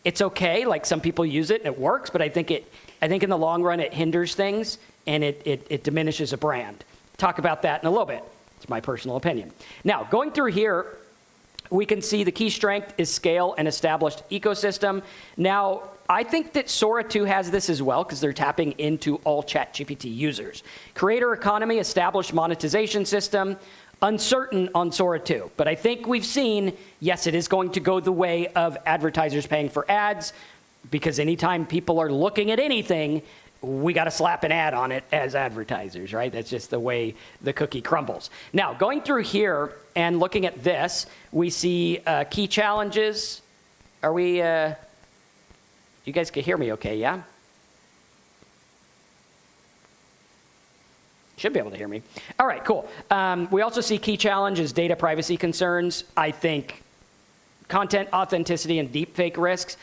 It's okay, like some people use it and it works, but I think in the long run it hinders things and it diminishes a brand. Talk about that in a little bit. It's my personal opinion. Now, going through here, we can see the key strength is scale and established ecosystem. Now, I think that Sora 2 has this as well because they're tapping into all ChatGPT users. Creator economy, established monetization system, uncertain on Sora 2. But I think we've seen, yes, it is going to go the way of advertisers paying for ads because anytime people are looking at anything, we got to slap an ad on it as advertisers, right? That's just the way the cookie crumbles. Now, going through here and looking at this, we see key challenges. Are we, you guys can hear me okay, yeah? Should be able to hear me. All right, cool. We also see key challenge is data privacy concerns. I think content authenticity and deepfake risks.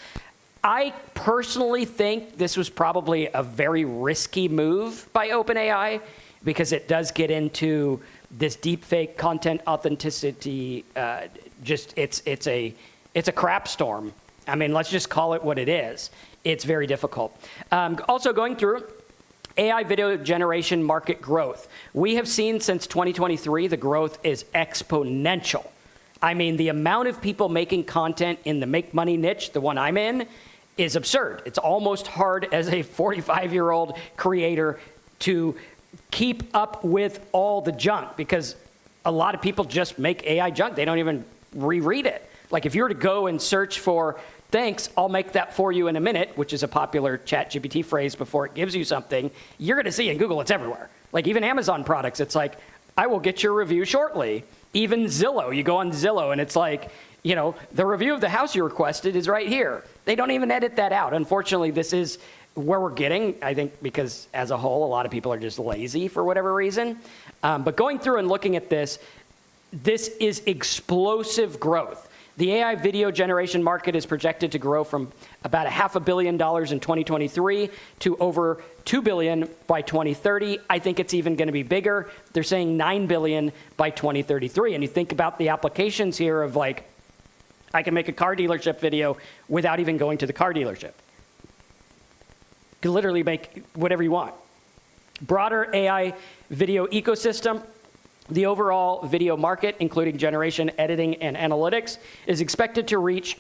I personally think this was probably a very risky move by OpenAI because it does get into this deepfake content authenticity. It's a crap storm. I mean, let's just call it what it is. It's very difficult. Also going through AI video generation market growth. We have seen since 2023, the growth is exponential. I mean, the amount of people making content in the make money niche, the one I'm in, is absurd. It's almost hard as a 45-year-old creator to keep up with all the junk because a lot of people just make AI junk. They don't even reread it. Like if you were to go and search for, thanks, I'll make that for you in a minute, which is a popular ChatGPT phrase before it gives you something, you're going to see in Google it's everywhere. Like even Amazon products, it's like, I will get your review shortly. Even Zillow, you go on Zillow and it's like, you know, the review of the house you requested is right here. They don't even edit that out. Unfortunately, this is where we're getting, I think, because as a whole, a lot of people are just lazy for whatever reason. But going through and looking at this is explosive growth. The AI video generation market is projected to grow from about $500 million in 2023 to over $2 billion by 2030. I think it's even going to be bigger. They're saying $9 billion by 2033. And you think about the applications here of like, I can make a car dealership video without even going to the car dealership. You can literally make whatever you want. Broader AI video ecosystem. The overall video market, including generation, editing, and analytics, is expected to reach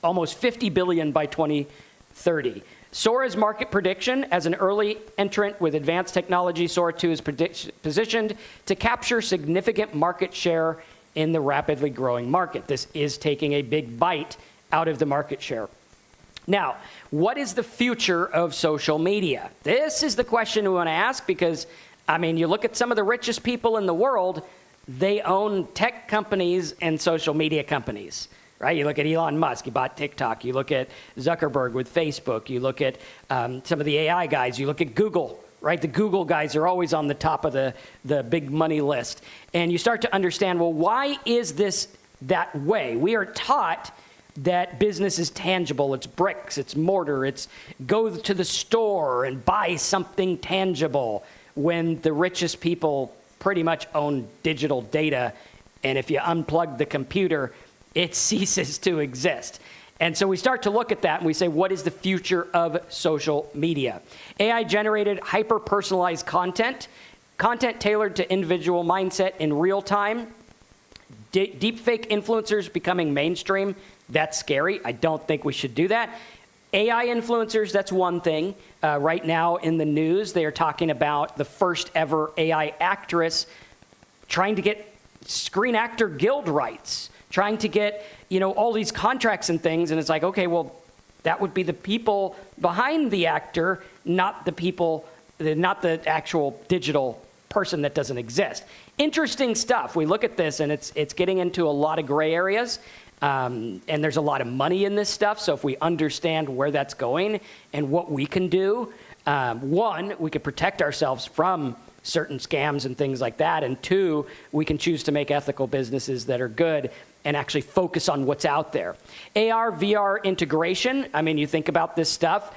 almost $50 billion by 2030. Sora's market prediction, as an early entrant with advanced technology, Sora 2 is positioned to capture significant market share in the rapidly growing market. This is taking a big bite out of the market share. Now, what is the future of social media? This is the question we want to ask because I mean, you look at some of the richest people in the world, they own tech companies and social media companies, right? You look at Elon Musk, he bought TikTok. You look at Zuckerberg with Facebook. You look at some of the AI guys. You look at Google, right? The Google guys are always on the top of the big money list. And you start to understand, well, why is this that way? We are taught that business is tangible. It's bricks, it's mortar, it's go to the store and buy something tangible. When the richest people pretty much own digital data, and if you unplug the computer, it ceases to exist. And so we start to look at that and we say, what is the future of social media? AI-generated hyper-personalized content, content tailored to individual mindset in real time, deepfake influencers becoming mainstream. That's scary. I don't think we should do that. AI influencers, that's one thing. Right now in the news, they are talking about the first ever AI actress trying to get Screen Actor Guild rights, trying to get, you know, all these contracts and things. And it's like, okay, well, that would be the people behind the actor, not the people, not the actual digital person that doesn't exist. Interesting stuff. We look at this and it's getting into a lot of gray areas. And there's a lot of money in this stuff. So if we understand where that's going and what we can do, one, we can protect ourselves from certain scams and things like that. And two, we can choose to make ethical businesses that are good and actually focus on what's out there. AR, VR integration. I mean, you think about this stuff.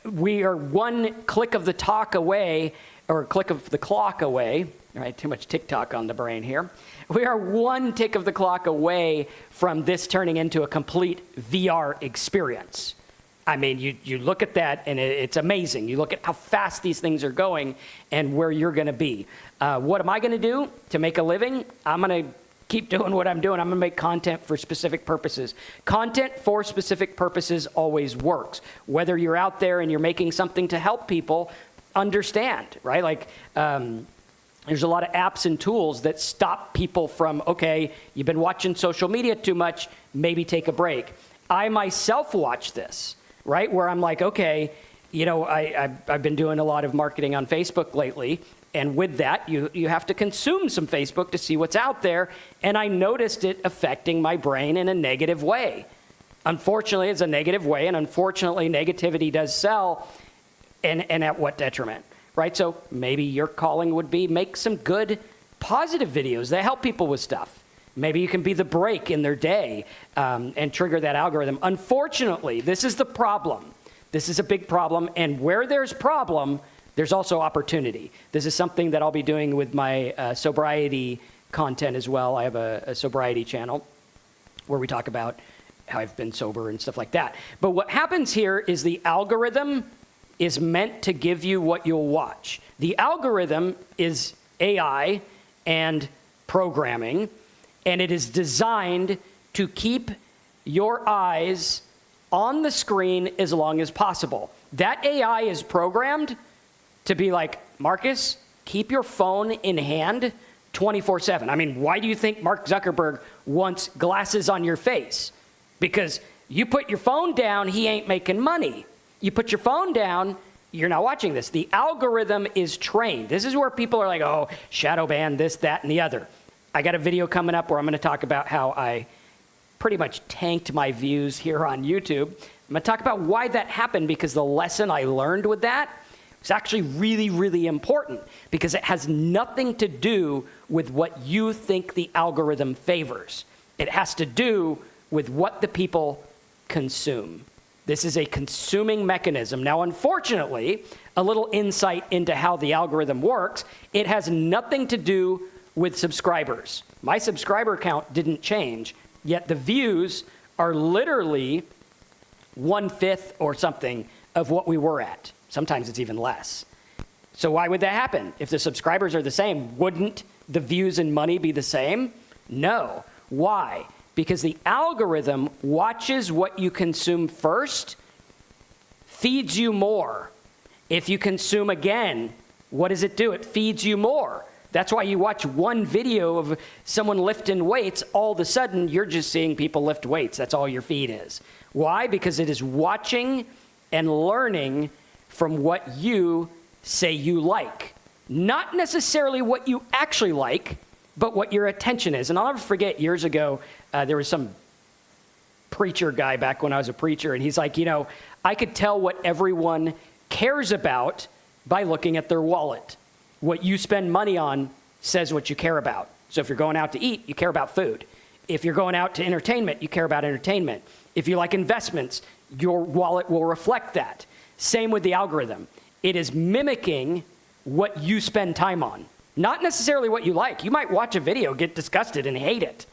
We are one click of the talk away, or a click of the clock away. All right, too much TikTok on the brain here. We are one tick of the clock away from this turning into a complete VR experience. I mean, you look at that and it's amazing. You look at how fast these things are going and where you're going to be. What am I going to do to make a living? I'm going to keep doing what I'm doing. I'm going to make content for specific purposes. Content for specific purposes always works. Whether you're out there and you're making something to help people understand, right? Like, there's a lot of apps and tools that stop people from, okay, you've been watching social media too much, maybe take a break. I myself watch this, right? Where I'm like, okay, you know, I've been doing a lot of marketing on Facebook lately. And with that, you have to consume some Facebook to see what's out there. And I noticed it affecting my brain in a negative way. Unfortunately, it's a negative way. And unfortunately, negativity does sell. And at what detriment? right? So maybe your calling would be make some good, positive videos that help people with stuff. Maybe you can be the break in their day and trigger that algorithm. Unfortunately, this is the problem. This is a big problem, and where there's problem, there's also opportunity. This is something that I'll be doing with my sobriety content as well. I have a sobriety channel where we talk about how I've been sober and stuff like that. But what happens here is the algorithm is meant to give you what you'll watch. The algorithm is AI and programming, and it is designed to keep your eyes on the screen as long as possible. That AI is programmed to be like, Marcus, keep your phone in hand 24/7. I mean, why do you think Mark Zuckerberg wants glasses on your face? Because you put your phone down, he ain't making money. You put your phone down, you're not watching this. The algorithm is trained. This is where people are like, oh, shadow ban, this, that, and the other. I got a video coming up where I'm going to talk about how I pretty much tanked my views here on YouTube. I'm going to talk about why that happened, because the lesson I learned with that was actually really, really important, because it has nothing to do with what you think the algorithm favors. It has to do with what the people consume. This is a consuming mechanism. Now, unfortunately, a little insight into how the algorithm works, it has nothing to do with subscribers. My subscriber count didn't change, yet the views are literally 1/5 or something of what we were at. Sometimes it's even less. So why would that happen? If the subscribers are the same, wouldn't the views and money be the same? No. Why? Because the algorithm watches what you consume first, feeds you more. If you consume again, what does it do? It feeds you more. That's why you watch one video of someone lifting weights, all of a sudden you're just seeing people lift weights. That's all your feed is. Why? Because it is watching and learning from what you say you like. Not necessarily what you actually like, but what your attention is. And I'll never forget, years ago, there was some preacher guy back when I was a preacher, and he's like, I could tell what everyone cares about by looking at their wallet. What you spend money on says what you care about. So if you're going out to eat, you care about food. If you're going out to entertainment, you care about entertainment. If you like investments, your wallet will reflect that. Same with the algorithm. It is mimicking what you spend time on, not necessarily what you like. You might watch a video, get disgusted, and hate it.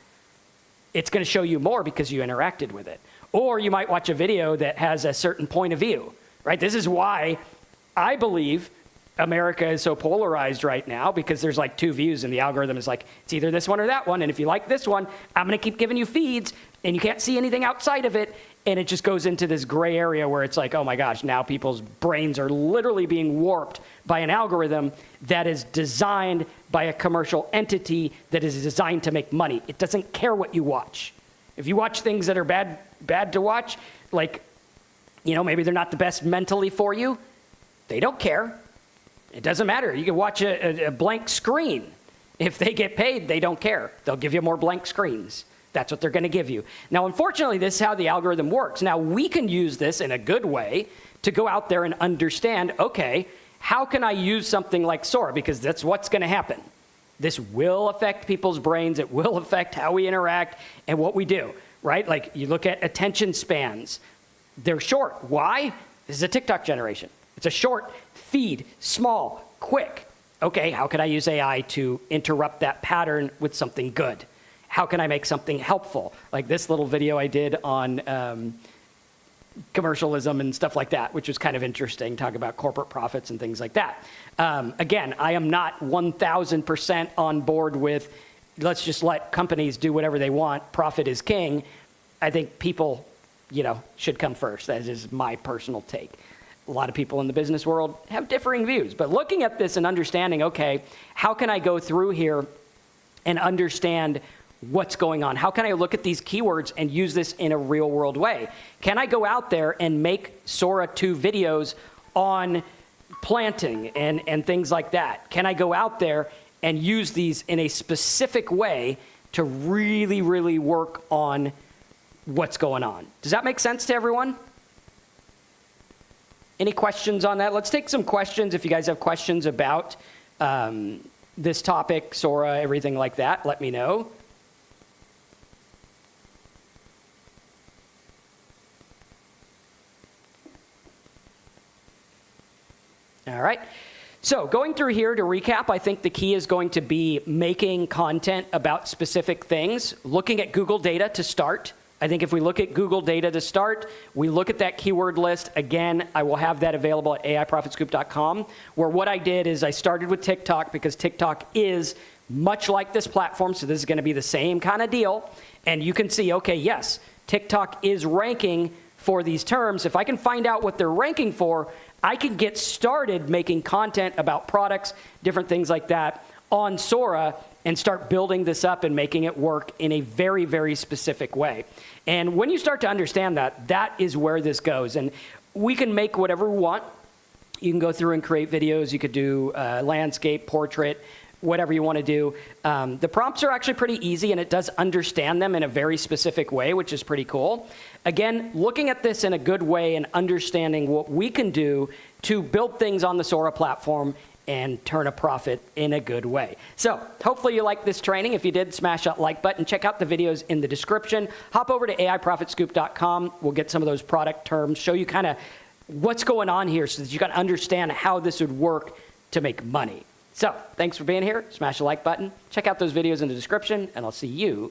It's going to show you more because you interacted with it. Or you might watch a video that has a certain point of view, right? This is why I believe America is so polarized right now, because there's like two views, and the algorithm is like, it's either this one or that one, and if you like this one, I'm going to keep giving you feeds, and you can't see anything outside of it, and it just goes into this gray area where it's like, oh my gosh, now people's brains are literally being warped by an algorithm that is designed by a commercial entity that is designed to make money. It doesn't care what you watch. If you watch things that are bad to watch, like, maybe they're not the best mentally for you, they don't care. It doesn't matter. You can watch a blank screen. If they get paid, they don't care. They'll give you more blank screens. That's what they're going to give you. Now, unfortunately, this is how the algorithm works. Now, we can use this in a good way to go out there and understand, okay, how can I use something like Sora? Because that's what's going to happen. This will affect people's brains. It will affect how we interact and what we do, right? Like, you look at attention spans. They're short. Why? This is a TikTok generation. It's a short feed, small, quick. Okay, how can I use AI to interrupt that pattern with something good? How can I make something helpful? Like this little video I did on commercialism and stuff like that, which was kind of interesting, talk about corporate profits and things like that. Again, I am not 1,000% on board with let's just let companies do whatever they want. Profit is king. I think people, should come first. That is my personal take. A lot of people in the business world have differing views, but looking at this and understanding, okay, how can I go through here and understand what's going on? How can I look at these keywords and use this in a real world way? Can I go out there and make Sora 2 videos on planting and things like that? Can I go out there and use these in a specific way to really, really work on what's going on? Does that make sense to everyone? Any questions on that? Let's take some questions. If you guys have questions about this topic, Sora, everything like that, let me know. All right. So going through here to recap, I think the key is going to be making content about specific things, looking at Google data to start. I think if we look at Google data to start, we look at that keyword list. Again, I will have that available at aiprofitscoop.com, where what I did is I started with TikTok because TikTok is much like this platform, so this is going to be the same kind of deal. And you can see, okay, yes, TikTok is ranking for these terms. If I can find out what they're ranking for, I can get started making content about products, different things like that on Sora and start building this up and making it work in a very, very specific way. And when you start to understand that, that is where this goes. And we can make whatever we want. You can go through and create videos. You could do landscape, portrait, whatever you want to do. The prompts are actually pretty easy, and it does understand them in a very specific way, which is pretty cool. Again, looking at this in a good way and understanding what we can do to build things on the Sora platform and turn a profit in a good way. So hopefully you liked this training. If you did, smash that like button. Check out the videos in the description. Hop over to aiprofitscoop.com. We'll get some of those product terms, show you kind of what's going on here so that you can understand how this would work to make money. So thanks for being here. Smash the like button. Check out those videos in the description, and I'll see you